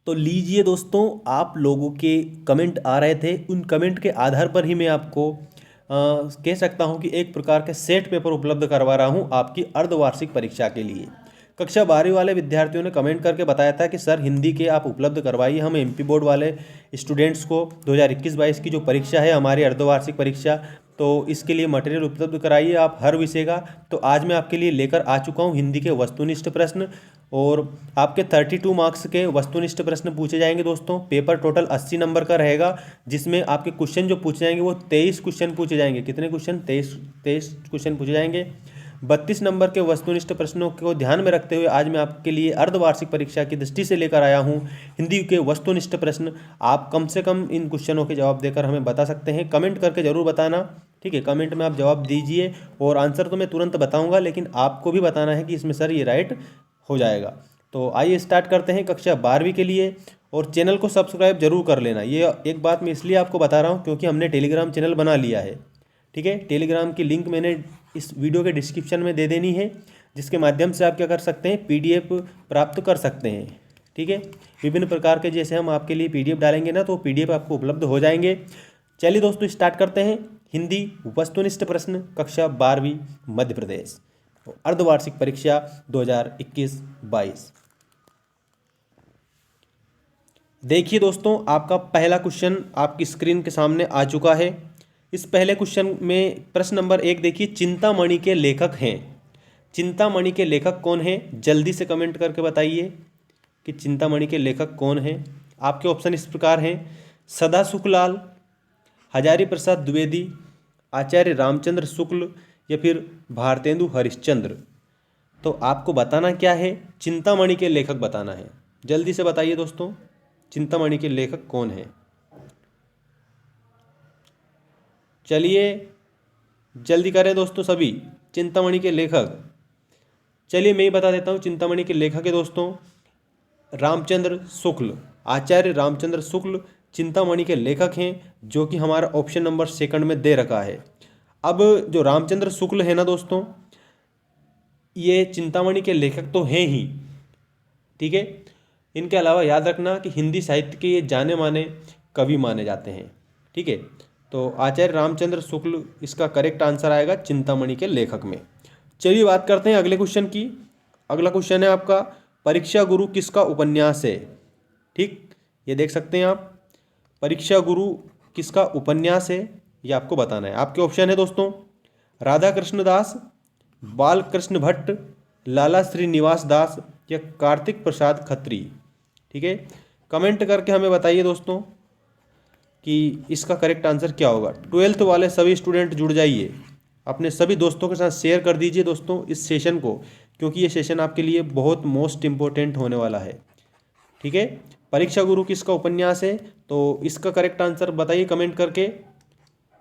तो लीजिए दोस्तों, आप लोगों के कमेंट आ रहे थे, उन कमेंट के आधार पर ही मैं आपको कह सकता हूं कि एक प्रकार के सेट पेपर उपलब्ध करवा रहा हूं आपकी अर्धवार्षिक परीक्षा के लिए। कक्षा 12वीं वाले विद्यार्थियों ने कमेंट करके बताया था कि सर हिंदी के आप उपलब्ध करवाइए हम एमपी बोर्ड वाले स्टूडेंट्स को 2021-22 की जो परीक्षा है हमारी अर्धवार्षिक परीक्षा, तो इसके लिए मटेरियल उपलब्ध कराइए आप हर विषय का। तो आज मैं आपके लिए लेकर आ चुका हूँ हिंदी के वस्तुनिष्ठ प्रश्न, और आपके 32 मार्क्स के वस्तुनिष्ठ प्रश्न पूछे जाएंगे दोस्तों। पेपर टोटल 80 नंबर का रहेगा, जिसमें आपके क्वेश्चन जो पूछे जाएंगे वो 23 क्वेश्चन पूछे जाएंगे। कितने क्वेश्चन? 23 क्वेश्चन पूछे जाएंगे। 32 नंबर के वस्तुनिष्ठ प्रश्नों को ध्यान में रखते हुए आज मैं आपके लिए अर्धवार्षिक परीक्षा की दृष्टि से लेकर आया हूँ हिंदी के वस्तुनिष्ठ प्रश्न। आप कम से कम इन क्वेश्चनों के जवाब देकर हमें बता सकते हैं, कमेंट करके जरूर बताना। ठीक है, कमेंट में आप जवाब दीजिए और आंसर तो मैं तुरंत बताऊंगा, लेकिन आपको भी बताना है कि इसमें सर ये राइट हो जाएगा। तो आइए स्टार्ट करते हैं कक्षा 12वीं के लिए। और चैनल को सब्सक्राइब जरूर कर लेना। ये एक बात मैं इसलिए आपको बता रहा हूँ क्योंकि हमने टेलीग्राम चैनल बना लिया है। ठीक है, टेलीग्राम की लिंक मैंने इस वीडियो के डिस्क्रिप्शन में दे देनी है, जिसके माध्यम से आप क्या कर सकते हैं, पीडीएफ प्राप्त कर सकते हैं। ठीक है, विभिन्न प्रकार के जैसे हम आपके लिए पीडीएफ डालेंगे ना, तो पीडीएफ आपको उपलब्ध हो जाएंगे। चलिए दोस्तों स्टार्ट करते हैं। हिंदी वस्तुनिष्ठ प्रश्न कक्षा 12वीं मध्य प्रदेश अर्धवार्षिक परीक्षा 2021-22। देखिए दोस्तों, आपका पहला क्वेश्चन आपकी स्क्रीन के सामने आ चुका है। इस पहले क्वेश्चन में प्रश्न नंबर 1 देखिए, चिंतामणि के लेखक हैं। चिंतामणि के लेखक कौन हैं? जल्दी से कमेंट करके बताइए कि चिंतामणि के लेखक कौन हैं। आपके ऑप्शन इस प्रकार हैं: सदा सुखलाल, हजारी प्रसाद द्विवेदी, आचार्य रामचंद्र शुक्ल, या फिर भारतेंदु हरिश्चंद्र। तो आपको बताना क्या है, चिंतामणि के लेखक बताना है। जल्दी से बताइए दोस्तों, चिंतामणि के लेखक कौन है? चलिए जल्दी करें दोस्तों सभी, चिंतामणि के लेखक। चलिए मैं ही बता देता हूँ, चिंतामणि के लेखक है दोस्तों रामचंद्र शुक्ल। आचार्य रामचंद्र शुक्ल चिंतामणि के लेखक हैं, जो कि हमारा ऑप्शन नंबर 2 में दे रखा है। अब जो रामचंद्र शुक्ल है ना दोस्तों, ये चिंतामणि के लेखक तो हैं ही। ठीक है, इनके अलावा याद रखना कि हिंदी साहित्य के ये जाने माने कवि माने जाते हैं। ठीक है, तो आचार्य रामचंद्र शुक्ल इसका करेक्ट आंसर आएगा चिंतामणि के लेखक में। चलिए बात करते हैं अगले क्वेश्चन की। अगला क्वेश्चन है आपका, परीक्षा गुरु किसका उपन्यास है? ठीक, ये देख सकते हैं आप, परीक्षा गुरु किसका उपन्यास है ये आपको बताना है। आपके ऑप्शन है दोस्तों, राधा कृष्ण दास, बाल कृष्ण भट्ट, लाला श्रीनिवास दास, या कार्तिक प्रसाद खत्री। ठीक है, कमेंट करके हमें बताइए दोस्तों कि इसका करेक्ट आंसर क्या होगा। 12th वाले सभी स्टूडेंट जुड़ जाइए, अपने सभी दोस्तों के साथ शेयर कर दीजिए दोस्तों इस सेशन को, क्योंकि ये सेशन आपके लिए बहुत मोस्ट इम्पोर्टेंट होने वाला है। ठीक है, परीक्षा गुरु किसका उपन्यास है, तो इसका करेक्ट आंसर बताइए कमेंट करके,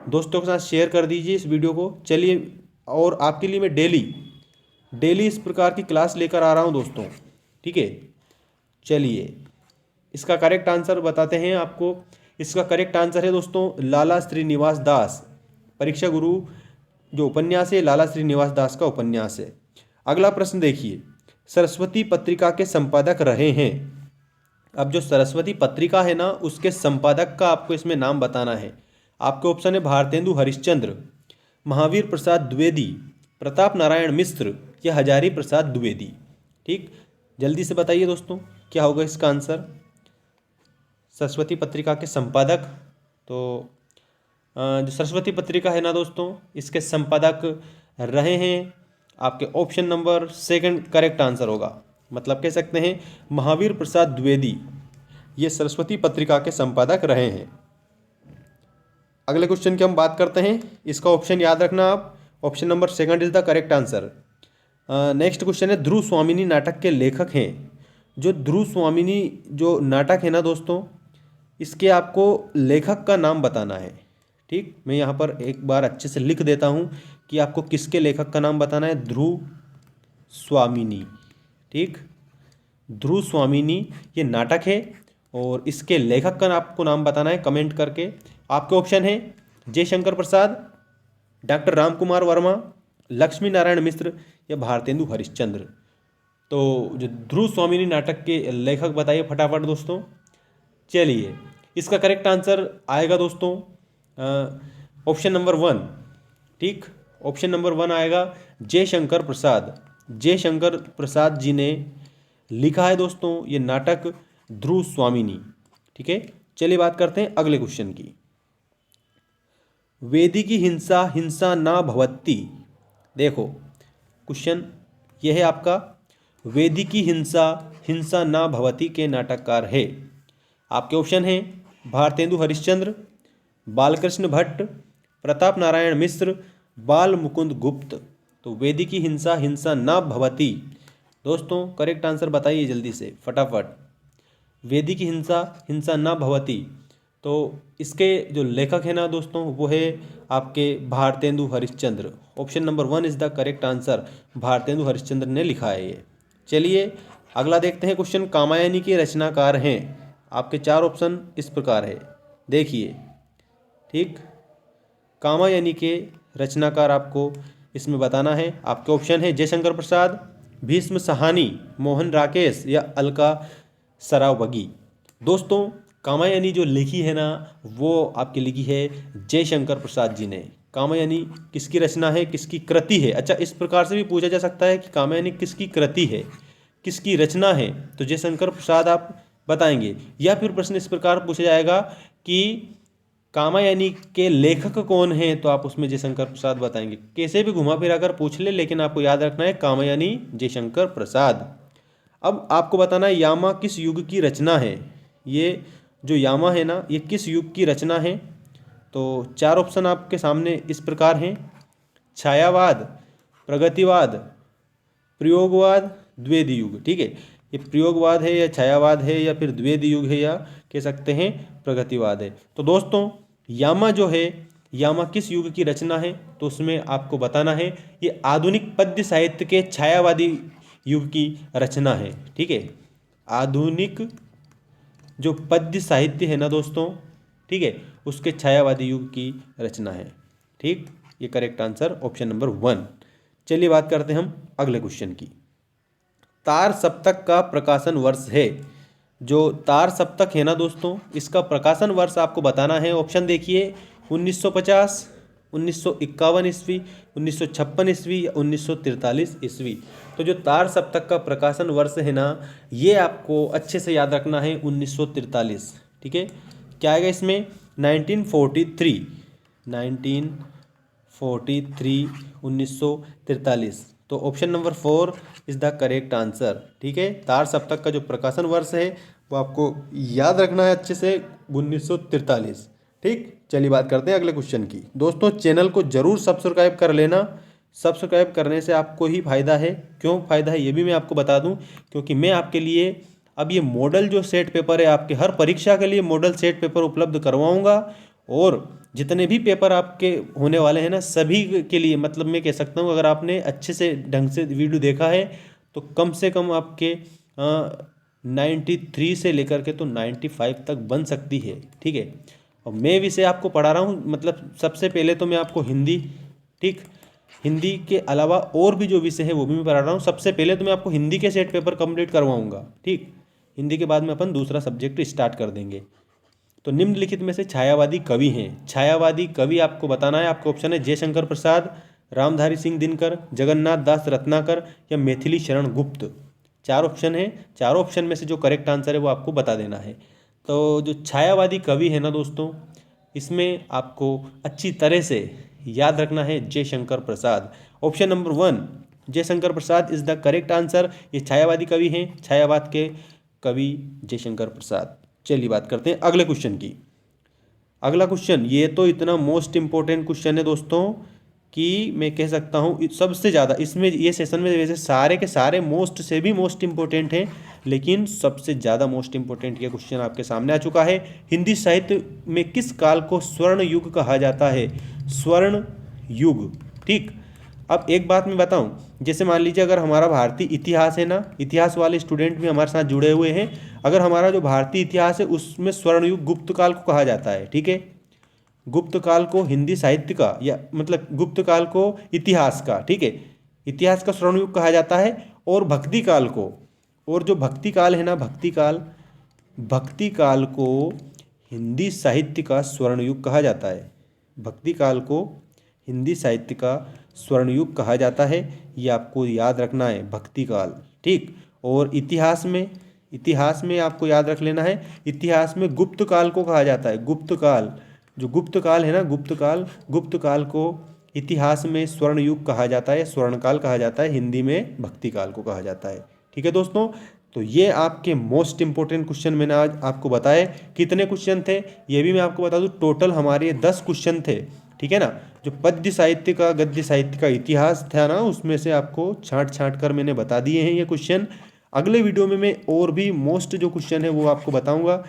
दोस्तों के साथ शेयर कर दीजिए इस वीडियो को। चलिए, और आपके लिए मैं डेली इस प्रकार की क्लास लेकर आ रहा हूँ दोस्तों। ठीक है, चलिए इसका करेक्ट आंसर बताते हैं आपको। इसका करेक्ट आंसर है दोस्तों लाला श्रीनिवास दास। परीक्षा गुरु जो उपन्यास है लाला श्रीनिवास दास का उपन्यास है। अगला प्रश्न देखिए, सरस्वती पत्रिका के संपादक रहे हैं। अब जो सरस्वती पत्रिका है ना, उसके संपादक का आपको इसमें नाम बताना है। आपके ऑप्शन है भारतेंदु हरिश्चंद्र, महावीर प्रसाद द्विवेदी, प्रताप नारायण मिश्र, या हजारी प्रसाद द्विवेदी। ठीक, जल्दी से बताइए दोस्तों क्या होगा इसका आंसर। सरस्वती पत्रिका के संपादक, तो जो सरस्वती पत्रिका है ना दोस्तों, इसके संपादक रहे हैं आपके ऑप्शन नंबर 2 करेक्ट आंसर होगा। मतलब कह सकते हैं महावीर प्रसाद द्विवेदी ये सरस्वती पत्रिका के संपादक रहे हैं। अगले क्वेश्चन की हम बात करते हैं। इसका ऑप्शन याद रखना आप, option number 2 is the correct answer. Next question है, ध्रुव स्वामिनी नाटक के लेखक हैं। जो ध्रुव स्वामिनी जो नाटक है ना दोस्तों, इसके आपको लेखक का नाम बताना है। ठीक, मैं यहाँ पर एक बार अच्छे से लिख देता हूँ कि आपको किसके लेखक का नाम बताना है, ध्रुव स्वामिनी। ठीक, ध्रुव स्वामिनी ये नाटक है और इसके लेखक का आपको नाम बताना है कमेंट करके। आपके ऑप्शन है जयशंकर प्रसाद, डॉक्टर राम कुमार वर्मा, लक्ष्मी नारायण मिश्र, या भारतेंदु हरिश्चंद्र। तो जो ध्रुव स्वामिनी नाटक के लेखक बताइए फटाफट दोस्तों। चलिए, इसका करेक्ट आंसर आएगा दोस्तों ऑप्शन नंबर 1। ठीक, ऑप्शन नंबर 1 आएगा जयशंकर प्रसाद। जयशंकर प्रसाद जी ने लिखा है दोस्तों ये नाटक ध्रुव स्वामिनी। ठीक है, चलिए बात करते हैं अगले क्वेश्चन की। वेदिकी हिंसा हिंसा ना भवति। देखो क्वेश्चन यह है आपका, वेदिकी हिंसा हिंसा ना भवति के नाटककार है। आपके ऑप्शन हैं भारतेंदु हरिश्चंद्र, बालकृष्ण भट्ट, प्रताप नारायण मिश्र, बाल मुकुंद गुप्त। तो वेदिकी हिंसा हिंसा ना भवति, दोस्तों करेक्ट आंसर बताइए जल्दी से फटाफट। वेदिकी हिंसा हिंसा ना भवति, तो इसके जो लेखक है ना दोस्तों वो है आपके Bharatendu Harishchandra. Option number 1 is the correct answer, Bharatendu Harishchandra ने लिखा है ये। चलिए अगला देखते हैं क्वेश्चन। कामायनी के रचनाकार हैं। आपके 4 ऑप्शन इस प्रकार है, देखिए। ठीक, कामायनी के रचनाकार आपको इसमें बताना है। आपके ऑप्शन है जयशंकर प्रसाद, भीष्म साहनी, मोहन राकेश या अलका सरावगी। दोस्तों कामायनी जो लिखी है ना वो आपकी लिखी है जयशंकर प्रसाद जी ने। कामायनी किसकी रचना है, किसकी कृति है? अच्छा, इस प्रकार से भी पूछा जा सकता है कि कामायनी किसकी कृति है, किसकी रचना है, तो जयशंकर प्रसाद आप बताएंगे। या फिर प्रश्न इस प्रकार पूछा जाएगा कि कामायनी के लेखक कौन हैं, तो आप उसमें जयशंकर प्रसाद बताएंगे। कैसे भी घुमा फिरा कर पूछ ले, लेकिन आपको याद रखना है कामायनी जयशंकर प्रसाद। अब आपको बताना है यामा किस युग की रचना है। ये जो यामा है ना ये किस युग की रचना है? तो 4 ऑप्शन आपके सामने इस प्रकार हैं, छायावाद, प्रगतिवाद, प्रयोगवाद, द्वैध युग। ठीक है, ये प्रयोगवाद है या छायावाद है या फिर द्वैध युग है या कह सकते हैं प्रगतिवाद है। तो दोस्तों यामा जो है, यामा किस युग की रचना है? तो उसमें आपको बताना है ये आधुनिक पद्य साहित्य के छायावादी युग की रचना है। ठीक है, आधुनिक जो पद्य साहित्य है ना दोस्तों, ठीक है, उसके छायावादी युग की रचना है। ठीक, ये करेक्ट आंसर ऑप्शन नंबर 1। चलिए बात करते हैं हम अगले क्वेश्चन की। तार सप्तक का प्रकाशन वर्ष है। जो तार सप्तक है ना दोस्तों इसका प्रकाशन वर्ष आपको बताना है। ऑप्शन देखिए 1950, 1951 ईस्वी, 1956 ईस्वी या 1943 ईस्वी। तो जो तार सप्तक का प्रकाशन वर्ष है ना ये आपको अच्छे से याद रखना है 1943। ठीक है, क्या आएगा इसमें 1943, 1943 तो option number 4 is the correct answer. ठीक है, तार सप्तक का जो प्रकाशन वर्ष है वो आपको याद रखना है अच्छे से 1943। ठीक, चलिए बात करते हैं अगले क्वेश्चन की। दोस्तों चैनल को जरूर सब्सक्राइब कर लेना, सब्सक्राइब करने से आपको ही फायदा है। क्यों फायदा है ये भी मैं आपको बता दूं, क्योंकि मैं आपके लिए अब ये मॉडल जो सेट पेपर है आपके हर परीक्षा के लिए मॉडल सेट पेपर उपलब्ध करवाऊंगा। और जितने भी पेपर आपके होने वाले हैं ना सभी के लिए, मतलब मैं कह सकता हूँ अगर आपने अच्छे से ढंग से वीडियो देखा है तो कम से कम आपके 93 से लेकर के तो 95 तक बन सकती है। ठीक है, और मैं विषय आपको पढ़ा रहा हूँ, मतलब सबसे पहले तो मैं आपको हिंदी, ठीक, हिंदी के अलावा और भी जो विषय है वो भी मैं पढ़ा रहा हूँ। सबसे पहले तो मैं आपको हिंदी के सेट पेपर कंप्लीट करवाऊंगा। ठीक, हिंदी के बाद में अपन दूसरा सब्जेक्ट स्टार्ट कर देंगे। तो निम्नलिखित में से छायावादी कवि हैं। छायावादी कवि आपको बताना है। आपको ऑप्शन है जयशंकर प्रसाद, रामधारी सिंह दिनकर, जगन्नाथ दास रत्नाकर या मैथिली शरण गुप्त। 4 ऑप्शन है, चारों ऑप्शन में से जो करेक्ट आंसर है वो आपको बता देना है। तो जो छायावादी कवि है ना दोस्तों इसमें आपको अच्छी तरह से याद रखना है Jaishankar Prasad. Option number 1 Jaishankar Prasad is the correct answer. ये छायावादी कवि हैं, छायावाद के कवि जयशंकर प्रसाद। चलिए बात करते हैं अगले क्वेश्चन की। अगला क्वेश्चन ये तो इतना मोस्ट इंपॉर्टेंट क्वेश्चन है दोस्तों कि मैं कह सकता हूँ सबसे ज़्यादा इसमें ये सेशन में वैसे सारे के सारे मोस्ट से भी मोस्ट इंपॉर्टेंट हैं, लेकिन सबसे ज़्यादा मोस्ट इंपॉर्टेंट ये क्वेश्चन आपके सामने आ चुका है। हिंदी साहित्य में किस काल को स्वर्ण युग कहा जाता है? स्वर्ण युग। ठीक, अब एक बात मैं बताऊं, जैसे मान लीजिए अगर हमारा भारतीय इतिहास है ना, इतिहास वाले स्टूडेंट भी हमारे साथ जुड़े हुए हैं। अगर हमारा जो भारतीय इतिहास है उसमें स्वर्ण युग गुप्त काल को कहा जाता है। ठीक है, गुप्त काल को हिंदी साहित्य का या मतलब गुप्त काल को इतिहास का, ठीक है, इतिहास का स्वर्ण युग कहा जाता है। और भक्ति काल को, और जो भक्ति काल है ना, भक्ति काल को हिंदी साहित्य का स्वर्ण युग कहा जाता है। भक्ति काल को हिंदी साहित्य का स्वर्ण युग कहा जाता है, ये आपको याद रखना है, भक्ति काल। ठीक। और इतिहास में आपको याद रख लेना है, इतिहास में गुप्त काल को कहा जाता है। गुप्त काल, जो गुप्त काल है ना, गुप्त काल को इतिहास में स्वर्ण युग कहा जाता है, स्वर्ण काल कहा जाता है, हिंदी में भक्ति काल को कहा जाता है। ठीक है दोस्तों, तो ये आपके मोस्ट इंपॉर्टेंट क्वेश्चन मैंने आज आपको बताए। कितने क्वेश्चन थे ये भी मैं आपको बता दूं, टोटल हमारे 10 क्वेश्चन थे। ठीक है ना, जो पद्य साहित्य का, गद्य साहित्य का इतिहास था ना, उसमें से आपको छांट कर मैंने बता दिए हैं ये क्वेश्चन। अगले वीडियो में मैं और भी मोस्ट जो क्वेश्चन है वो आपको बताऊंगा।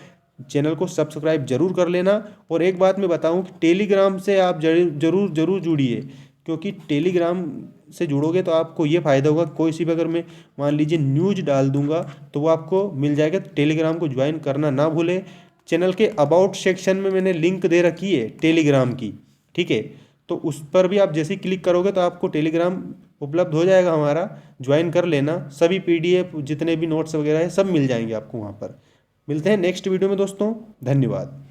चैनल को सब्सक्राइब जरूर कर लेना। और एक बात मैं बताऊं कि टेलीग्राम से आप जरूर जुड़िए, क्योंकि टेलीग्राम से जुड़ोगे तो आपको ये फ़ायदा होगा, कोई सी भी अगर मैं मान लीजिए न्यूज डाल दूंगा तो वो आपको मिल जाएगा। तो टेलीग्राम को ज्वाइन करना ना भूले। चैनल के अबाउट सेक्शन में मैंने लिंक दे रखी है टेलीग्राम की। ठीक है, तो उस पर भी आप जैसे ही क्लिक करोगे तो आपको टेलीग्राम उपलब्ध हो जाएगा हमारा, ज्वाइन कर लेना। सभी PDF जितने भी नोट्स वगैरह है सब मिल जाएंगे आपको वहाँ पर। मिलते हैं नेक्स्ट वीडियो में दोस्तों, धन्यवाद।